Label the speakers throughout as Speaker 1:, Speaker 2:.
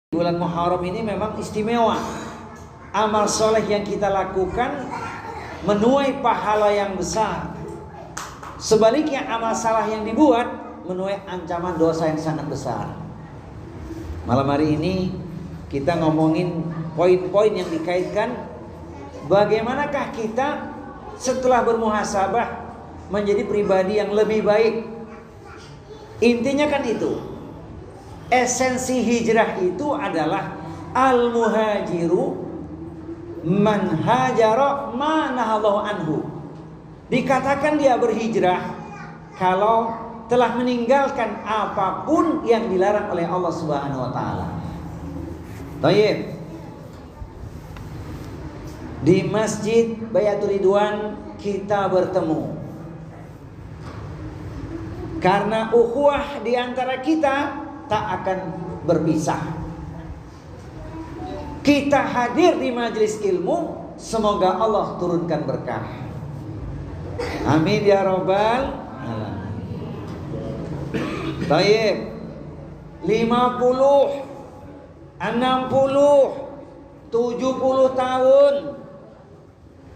Speaker 1: Bulan Muharram ini memang istimewa. Amal soleh yang kita lakukan menuai pahala yang besar. Sebaliknya amal salah yang dibuat menuai ancaman dosa yang sangat besar. Malam hari ini kita ngomongin poin-poin yang dikaitkan bagaimanakah kita setelah bermuhasabah menjadi pribadi yang lebih baik. Intinya kan itu. Esensi hijrah itu adalah al-muhajiru man hajara ma nahallahu anhu. Dikatakan dia berhijrah kalau telah meninggalkan apapun yang dilarang oleh Allah Subhanahu wa taala. Baik. Di Masjid Bayatul Ridwan kita bertemu. Karena ukhuwah di antara kita tak akan berpisah. Kita hadir di majelis ilmu, semoga Allah turunkan berkah. Amin ya rabbal alamin. Baik. 50, 60, 70 tahun.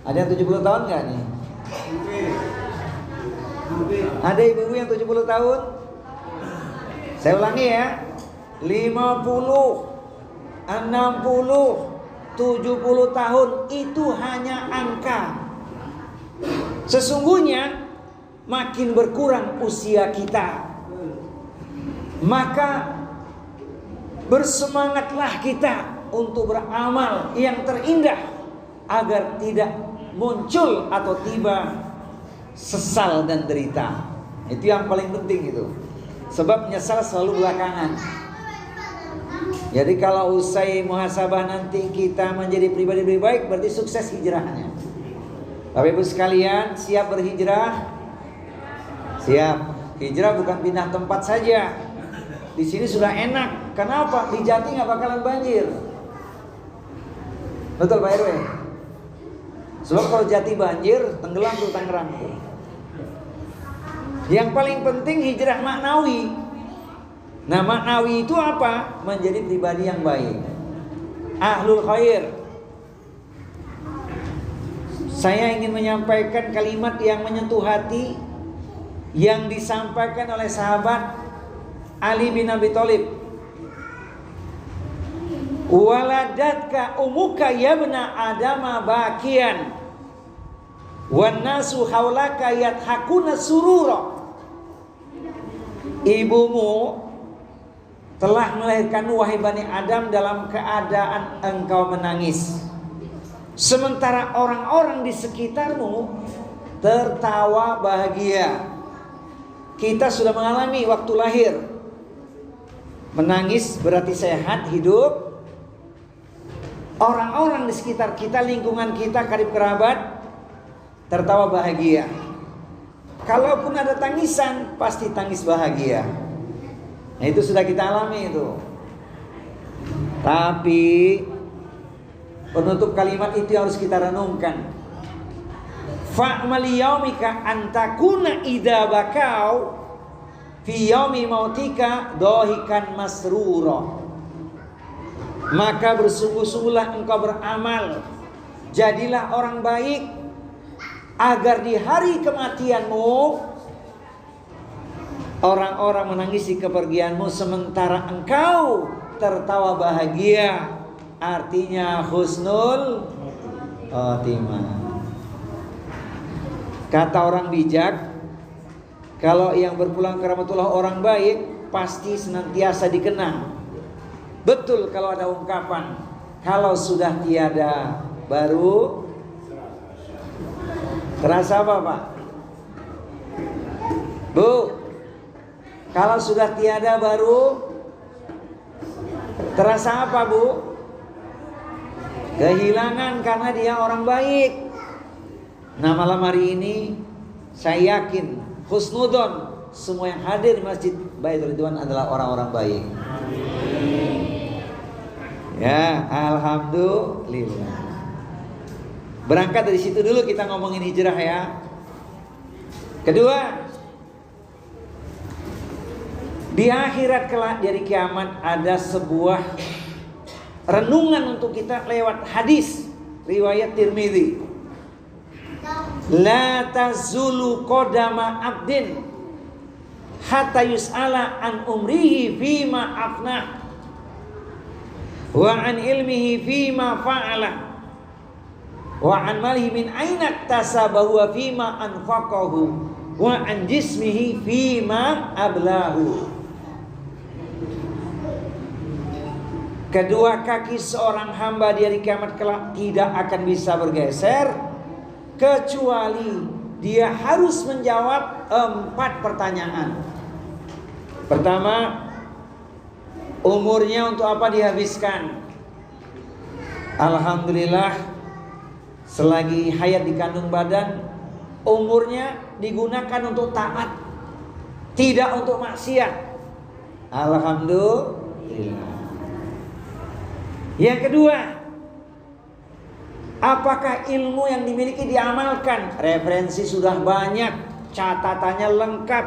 Speaker 1: Ada yang 70 tahun enggak nih? Ada ibu-ibu yang 70 tahun? Saya ulangi ya. 50, 60, 70 tahun itu hanya angka. Sesungguhnya makin berkurang usia kita, maka bersemangatlah kita untuk beramal yang terindah agar tidak muncul atau tiba sesal dan derita. Itu yang paling penting itu. Sebab menyesal selalu belakangan. Jadi kalau usai muhasabah nanti kita menjadi pribadi lebih baik, berarti sukses hijrahnya. Bapak Ibu sekalian, siap berhijrah? Siap. Hijrah bukan pindah tempat saja. Di sini sudah enak. Kenapa? Di Jati nggak bakalan banjir. Betul Pak RW? Sebab kalau Jati banjir, tenggelam tuh Tangerang tuh. Yang paling penting hijrah maknawi. Nah, maknawi itu apa? Menjadi pribadi yang baik, ahlul khair. Saya ingin menyampaikan kalimat yang menyentuh hati yang disampaikan oleh sahabat Ali bin Abi Thalib. Waladatka umuka yabna adama bakian wan nasu haulaka yathakuna surura. Ibumu telah melahirkan wahai Bani Adam dalam keadaan engkau menangis, sementara orang-orang di sekitarmu tertawa bahagia. Kita sudah mengalami waktu lahir. Menangis berarti sehat, hidup. Orang-orang di sekitar kita, lingkungan kita, karib kerabat tertawa bahagia. Kalaupun ada tangisan, pasti tangis bahagia. Nah, itu sudah kita alami itu. Tapi penutup kalimat itu harus kita renungkan. Fa'mal yaumika antakuna idza bakau fi yaumi mautika dohikan masrura. Maka bersungguh-sungguhlah engkau beramal, jadilah orang baik, agar di hari kematianmu orang-orang menangisi kepergianmu sementara engkau tertawa bahagia. Artinya husnul khotimah. Kata orang bijak, kalau yang berpulang ke rahmatullah orang baik pasti senantiasa dikenang. Betul kalau ada ungkapan, kalau sudah tiada baru terasa apa Pak? Bu, kalau sudah tiada baru terasa apa Bu? Kehilangan karena dia orang baik. Nah, malam hari ini saya yakin husnudon semua yang hadir di Masjid Bayatul Ridwan adalah orang-orang baik. Ya, alhamdulillah. Berangkat dari situ dulu kita ngomongin hijrah ya. Kedua, di akhirat kelak dari kiamat ada sebuah renungan untuk kita lewat hadis riwayat Tirmidzi. La tazulu qadama abdin hatta yus'ala an umrihi fima afnah wa an ilmihi fima fa'ala wa an malihi min aina tasabahu wa fima anfaqahu wa an jismihi fima ablahu. Kedua kaki seorang hamba di hari kiamat kelak tidak akan bisa bergeser kecuali dia harus menjawab 4 pertanyaan. Pertama, umurnya untuk apa dihabiskan? Alhamdulillah, selagi hayat di kandung badan, umurnya digunakan untuk taat, tidak untuk maksiat. Alhamdulillah. Yang kedua, apakah ilmu yang dimiliki diamalkan? Referensi sudah banyak, catatannya lengkap,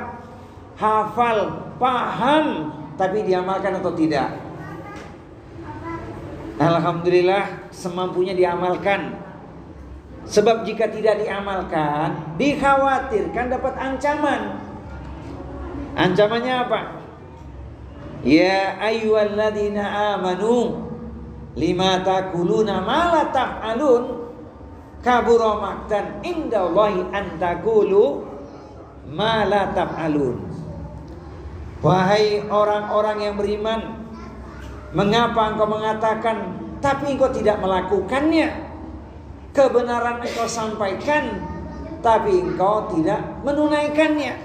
Speaker 1: hafal, paham, tapi diamalkan atau tidak? Alhamdulillah, semampunya diamalkan. Sebab jika tidak diamalkan, dikhawatirkan dapat ancaman. Ancamannya apa? Ya ayyuhalladzina amanu lima taquluna ma la taf'alun kabura maqtan indallahi an taqulu ma la taf'alun. Wahai orang-orang yang beriman, mengapa engkau mengatakan tapi engkau tidak melakukannya? Kebenaran engkau sampaikan tapi engkau tidak menunaikannya.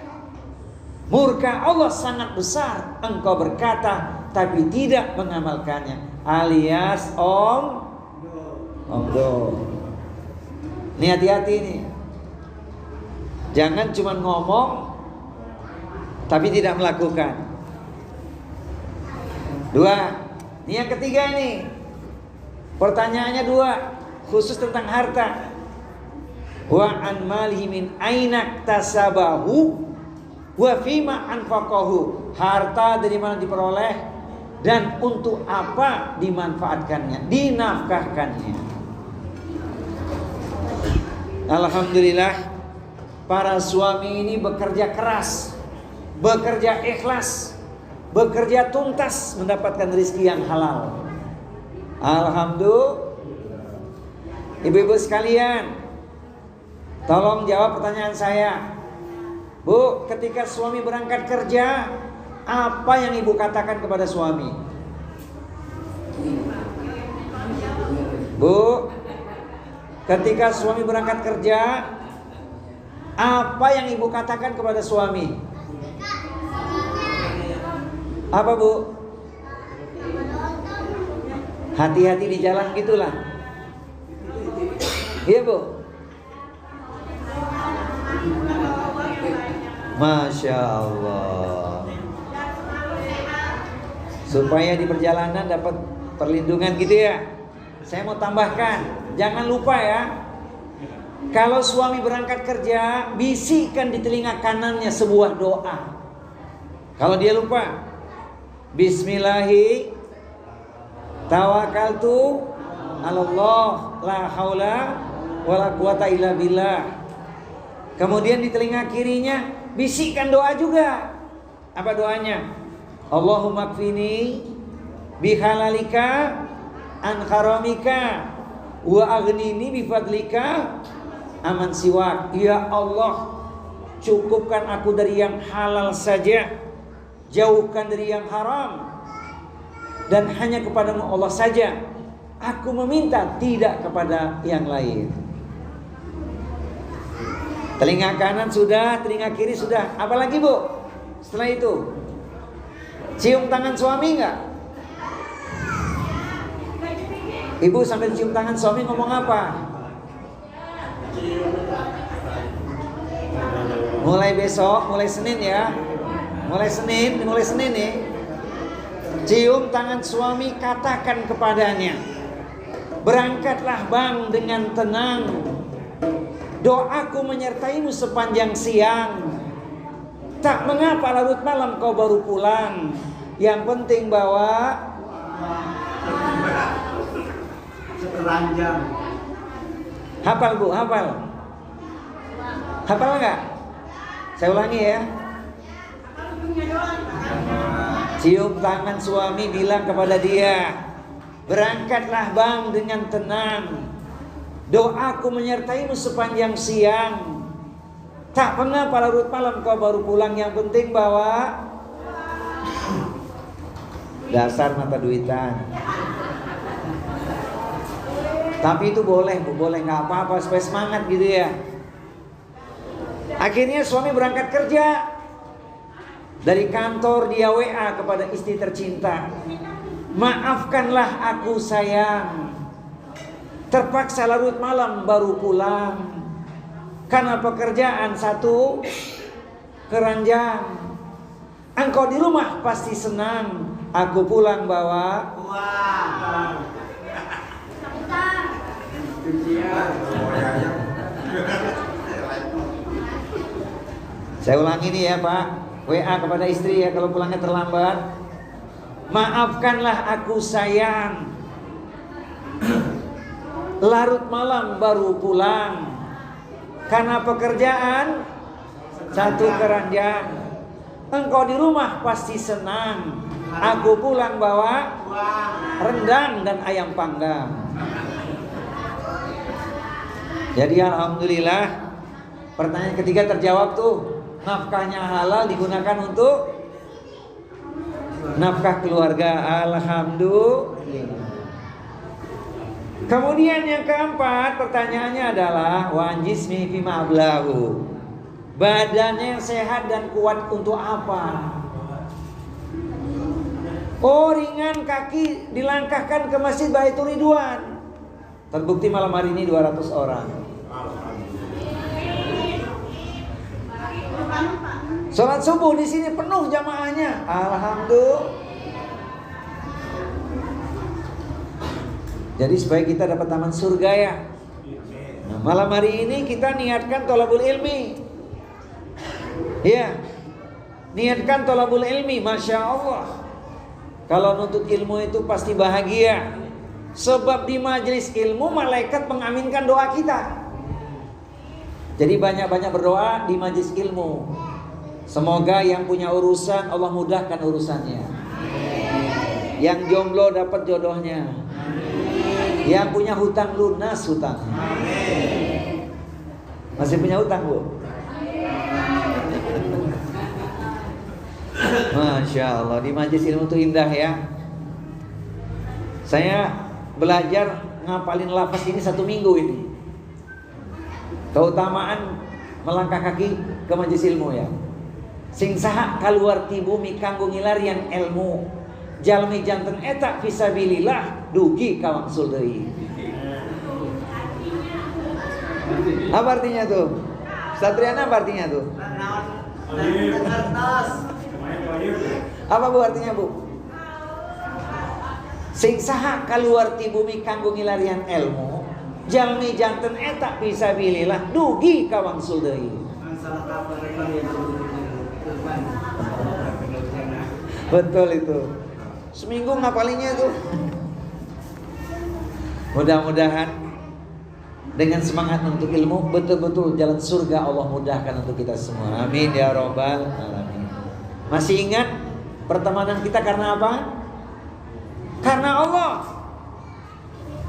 Speaker 1: Murka Allah sangat besar engkau berkata tapi tidak mengamalkannya, alias omdo. Ini hati-hati nih. Jangan cuma ngomong tapi tidak melakukan. 2. Ini yang ketiga nih. Pertanyaannya 2, khusus tentang harta. Wa an malihi min aina tasabahu wa fima anfaqahu. Harta dari mana diperoleh dan untuk apa dimanfaatkannya, dinafkahkannya. Alhamdulillah, para suami ini bekerja keras, bekerja ikhlas, bekerja tuntas mendapatkan rezeki yang halal. Alhamdulillah. Ibu-ibu sekalian, tolong jawab pertanyaan saya. Bu, ketika suami berangkat kerja, apa yang ibu katakan kepada suami? Bu, ketika suami berangkat kerja, apa yang ibu katakan kepada suami? Apa, Bu? Hati-hati di jalan gitulah. Iya, Bu. Masya Allah. Supaya di perjalanan dapat perlindungan gitu ya. Saya mau tambahkan, jangan lupa ya, kalau suami berangkat kerja, bisikkan di telinga kanannya sebuah doa. Kalau dia lupa, Bismillahi tawakkaltu 'alallah la haula wala quwata illa billah. Kemudian di telinga kirinya bisikkan doa juga. Apa doanya? Allahumma kfini bihalalika an haramika wa aghnini bifadlika aman siwak. Ya Allah, cukupkan aku dari yang halal saja, jauhkan dari yang haram, dan hanya kepadamu Allah saja aku meminta, tidak kepada yang lain. Telinga kanan sudah, telinga kiri sudah. Apalagi, Bu? Setelah itu cium tangan suami enggak? Ibu sambil cium tangan suami ngomong apa? Mulai besok, mulai Senin ya. Mulai Senin nih. Cium tangan suami, katakan kepadanya, berangkatlah Bang dengan tenang. Doaku menyertaimu sepanjang siang. Tak mengapa larut malam kau baru pulang. Yang penting bawa
Speaker 2: Sekeranjang.
Speaker 1: Hafal Bu, hafal. Hafal nggak? Saya ulangi ya. Cium tangan suami, bilang kepada dia, berangkatlah bang dengan tenang. Doaku menyertaimu sepanjang siang. Tak pernah larut malam kau baru pulang. Yang penting bawa dasar mata duitan. Tapi itu boleh Bu, boleh, nggak apa-apa, supaya semangat gitu ya. Akhirnya suami berangkat kerja. Dari kantor dia WA kepada istri tercinta, maafkanlah aku sayang, terpaksa larut malam baru pulang karena pekerjaan satu keranjang. Engkau di rumah pasti senang, aku pulang bawa
Speaker 2: Uang.
Speaker 1: Saya ulangi nih ya Pak, WA kepada istri ya kalau pulangnya terlambat. Maafkanlah aku sayang, larut malam baru pulang karena pekerjaan satu keranjang. Engkau di rumah pasti senang, aku pulang bawa rendang dan ayam panggang. Jadi alhamdulillah, pertanyaan ketiga terjawab tuh. Nafkahnya halal digunakan untuk nafkah keluarga. Alhamdulillah. Kemudian yang keempat, pertanyaannya adalah wan jismi fima ablahu. Badannya yang sehat dan kuat untuk apa? Oh, ringan, kaki dilangkahkan ke Masjid Baitur Ridwan. Terbukti malam hari ini 200 orang. Sholat subuh di sini penuh jamaahnya. Alhamdulillah. Jadi supaya kita dapat taman surga ya. Nah, malam hari ini kita niatkan thalabul ilmi. Ya, niatkan thalabul ilmi, masya Allah. Kalau nuntut ilmu itu pasti bahagia. Sebab di majelis ilmu malaikat mengaminkan doa kita. Jadi banyak-banyak berdoa di majelis ilmu. Semoga yang punya urusan Allah mudahkan urusannya. Yang jomblo dapat jodohnya. Yang punya hutang lunas hutangnya. Masih punya hutang Bu? Masya Allah, di majelis ilmu itu indah ya. Saya belajar ngapalin lafaz ini 1 minggu ini. Keutamaan melangkah kaki ke majelis ilmu ya. Sing saha kaluar ti bumi kanggo ngilarian ilmu. Jalmi janten eta fisabilillah dugi ka wangsul deui. Apa artinya tuh? Satriana apa artinya tuh? Apa Bu artinya Bu? Sing saha kaluar ti bumi kanggo ngilarian ilmu. Jalmi janten eta fisabilillah dugi ka wangsul deui. Betul itu. Seminggu ngapalinnya tuh. Mudah-mudahan dengan semangat untuk ilmu betul-betul jalan surga Allah mudahkan untuk kita semua. Amin ya robbal alamin. Masih ingat pertemanan kita karena apa? Karena Allah.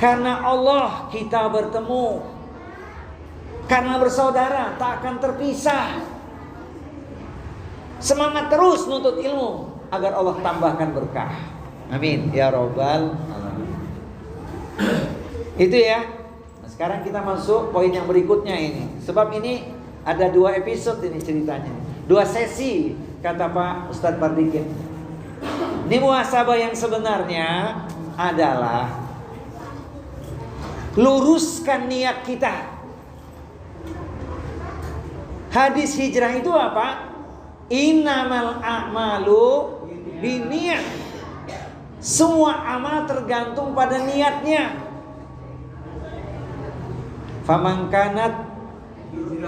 Speaker 1: Karena Allah kita bertemu. Karena bersaudara tak akan terpisah. Semangat terus nuntut ilmu agar Allah tambahkan berkah. Amin ya robbal alamin. Itu ya. Nah, sekarang kita masuk poin yang berikutnya ini. Sebab ini ada 2 episode ini ceritanya. 2 sesi kata Pak Ustadz Pardikin. Ini muhasabah yang sebenarnya adalah luruskan niat kita. Hadis hijrah itu apa? Innamal a'malu binniyat. Semua amal tergantung pada niatnya. Faman kanat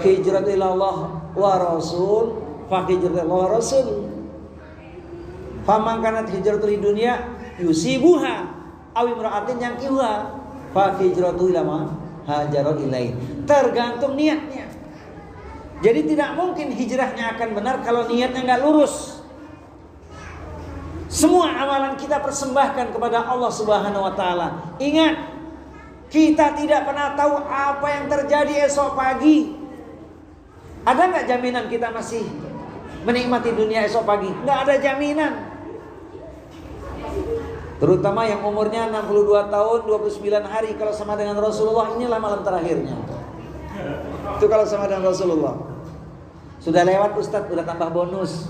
Speaker 1: hijratu ilallah wa rasul fa hijratu ilallah wa rasul. Faman kanat hijratu lidunya yusibuha aw imra'atin yankihuha fa hijratu ila ma hajara ilaih. Tergantung niatnya. Jadi tidak mungkin hijrahnya akan benar kalau niatnya nggak lurus. Semua amalan kita persembahkan kepada Allah Subhanahu wa taala. Ingat, kita tidak pernah tahu apa yang terjadi esok pagi. Ada nggak jaminan kita masih menikmati dunia esok pagi? Nggak ada jaminan. Terutama yang umurnya 62 tahun 29 hari, kalau sama dengan Rasulullah, inilah malam terakhirnya. Itu kalau sama dengan Rasulullah. Sudah lewat Ustadz, udah tambah bonus.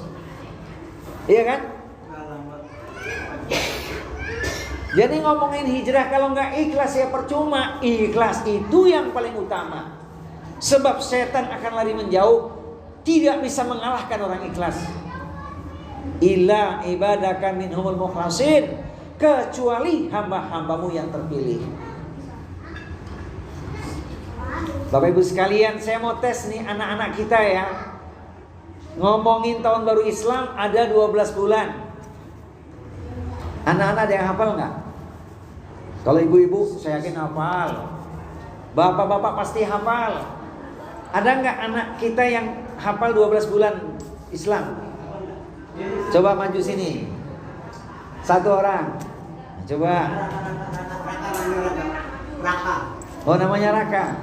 Speaker 1: Iya kan? Jadi ngomongin hijrah kalau nggak ikhlas ya percuma. Ikhlas itu yang paling utama. Sebab setan akan lari menjauh, tidak bisa mengalahkan orang ikhlas. Illa ibadaka minhumul mukhlasin, kecuali hamba-hambamu yang terpilih. Bapak Ibu sekalian, saya mau tes nih anak-anak kita ya. Ngomongin tahun baru Islam ada 12 bulan. Anak-anak ada yang hafal nggak? Kalau ibu-ibu saya yakin hafal. Bapak-bapak pasti hafal. Ada nggak anak kita yang hafal 12 bulan Islam? Coba maju sini. Satu orang. Coba.
Speaker 2: Raka.
Speaker 1: Oh, namanya Raka.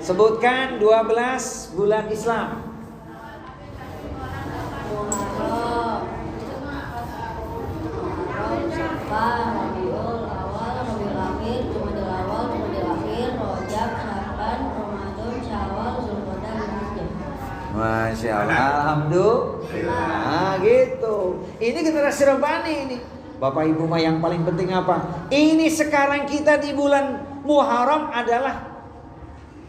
Speaker 1: Sebutkan 12 bulan Islam.
Speaker 3: Rabiul Awal, Rabiul Akhir, Jumadil Awal, Jumadil Akhir, Rajab, Sya'ban, Ramadan, Syawal, Zulqa'dah, Dzulhijjah.
Speaker 1: Masya Allah, alhamdulillah. Nah, gitu. Ini generasi Rabbani ini. Bapak Ibu mah yang paling penting apa? Ini sekarang kita di bulan Muharram adalah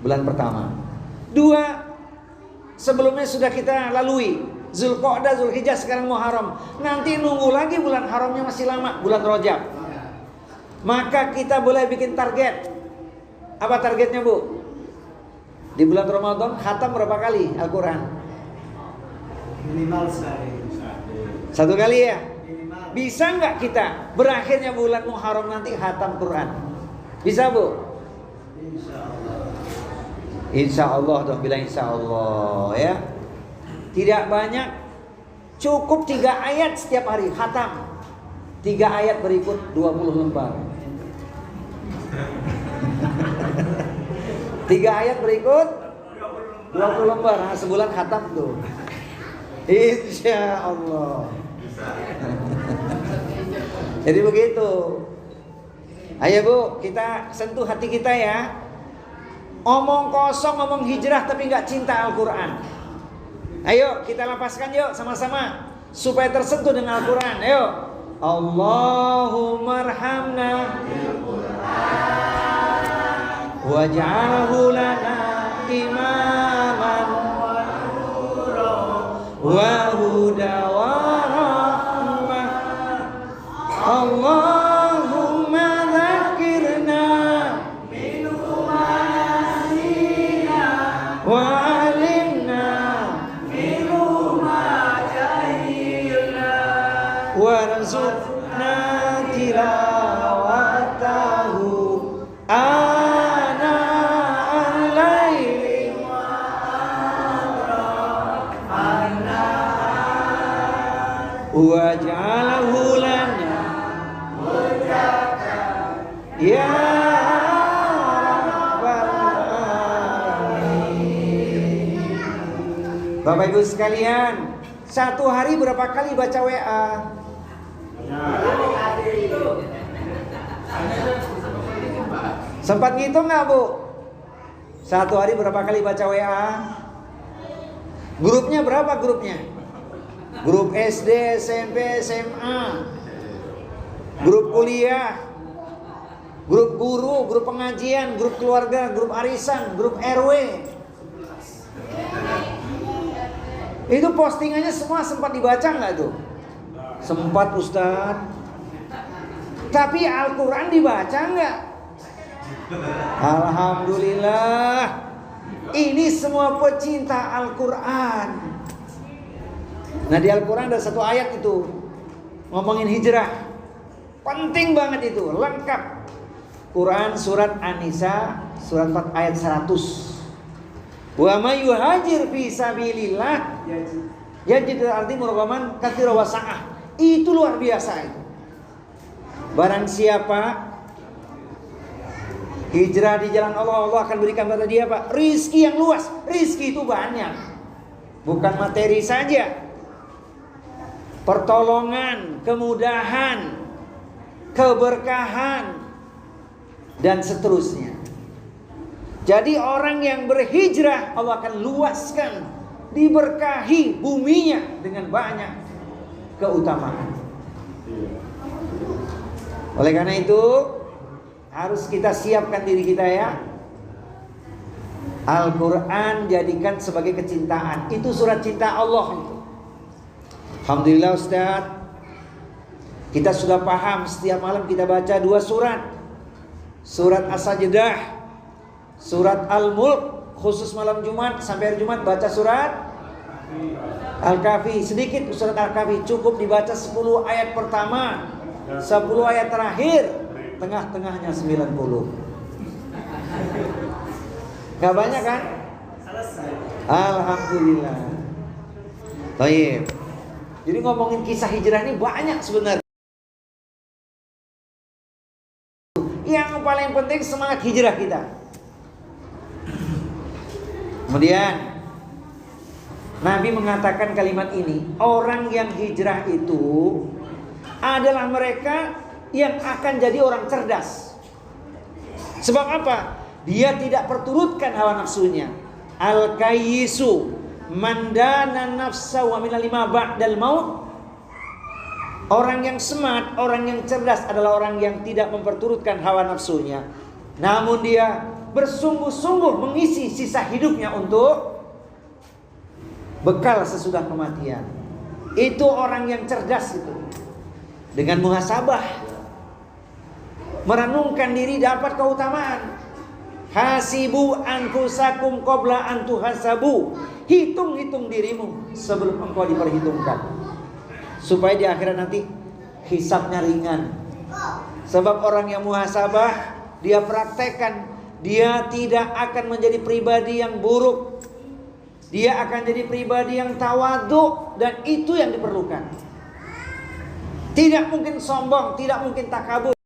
Speaker 1: bulan pertama. 2 sebelumnya sudah kita lalui. Zulqa'dah, Dzulhijjah, sekarang Muharram. Nanti nunggu lagi bulan haramnya masih lama, bulan Rajab. Maka kita boleh bikin target. Apa targetnya, Bu? Di bulan Ramadan khatam berapa kali Al-Quran?
Speaker 2: Minimal sekali.
Speaker 1: 1 kali ya?
Speaker 2: Minimal.
Speaker 1: Bisa nggak kita berakhirnya bulan Muharram nanti khatam Quran? Bisa, Bu?
Speaker 2: Insya Allah.
Speaker 1: Insya Allah, dong bilang insya Allah ya. Tidak banyak, cukup 3 ayat setiap hari khatam. 3 ayat berikut 20 lembar. 3 ayat berikut 20 lembar. Nah, sebulan khatam tuh. Insya Allah. Jadi begitu. Ayo Bu, kita sentuh hati kita ya. Omong kosong, ngomong hijrah tapi nggak cinta Al-Quran. Ayo kita lapaskan yuk sama-sama supaya tersentuh dengan Al-Quran. Ayo. Allahumma arhamna waj'alhu lana imaman wa huda wa rahmah. Allahumma dzakirna minhu ma nasina wa alimna warzuqna tilawatahu ana al-laili waj'alhu lana ya rabbal alamin. Bapak Ibu sekalian, 1 hari berapa kali baca WA? Sempat ngitung nggak, Bu? 1 hari berapa kali baca WA? Grupnya berapa grupnya? Grup SD, SMP, SMA, grup kuliah, grup guru, grup pengajian, grup keluarga, grup arisan, grup RW. Itu postingannya semua sempat dibaca nggak tuh? Sempat, Ustadz. Tapi Al-Quran dibaca nggak? Alhamdulillah. Ini semua pecinta Al-Quran. Nah, di Al-Quran ada 1 ayat itu ngomongin hijrah. Penting banget itu, lengkap. Quran surat An-Nisa surat 4 ayat 100. Wa may yuhajir fi sabilillah yajid arti murghaman katsira wa sa'ah. Itu luar biasa itu. Barang siapa hijrah di jalan Allah, Allah akan berikan pada dia Pak rizki yang luas. Rizki itu banyak, bukan materi saja. Pertolongan, kemudahan, keberkahan, dan seterusnya. Jadi orang yang berhijrah Allah akan luaskan, diberkahi buminya dengan banyak keutamaan. Oleh karena itu harus kita siapkan diri kita ya. Al-Quran jadikan sebagai kecintaan. Itu surat cinta Allah itu. Alhamdulillah Ustaz, kita sudah paham. Setiap malam kita baca 2 surat. Surat As-Sajdah, surat Al-Mulk. Khusus malam Jumat sampai hari Jumat baca surat Al-Kahfi. Sedikit surat Al-Kahfi, cukup dibaca 10 ayat pertama, 10 ayat terakhir, tengah-tengahnya 90. Gak banyak kan?
Speaker 2: Selesai.
Speaker 1: Alhamdulillah. Baik. Jadi ngomongin kisah hijrah ini banyak sebenarnya. Yang paling penting semangat hijrah kita. Kemudian Nabi mengatakan kalimat ini, orang yang hijrah itu adalah mereka yang akan jadi orang cerdas. Sebab apa? Dia tidak perturutkan hawa nafsunya. Al-kayyisu mandana nafsa wa minal lima ba'dal maut. Orang yang smart, orang yang cerdas adalah orang yang tidak memperturutkan hawa nafsunya, namun dia bersungguh-sungguh mengisi sisa hidupnya untuk bekal sesudah kematian. Itu orang yang cerdas itu. Dengan muhasabah, merenungkan diri dapat keutamaan. Hasibu anfusakum qabla an tuhasabu. Hitung-hitung dirimu sebelum engkau diperhitungkan, supaya di akhirat nanti hisabnya ringan. Sebab orang yang muhasabah, dia praktekkan, dia tidak akan menjadi pribadi yang buruk. Dia akan jadi pribadi yang tawadhu, dan itu yang diperlukan. Tidak mungkin sombong, tidak mungkin takabur.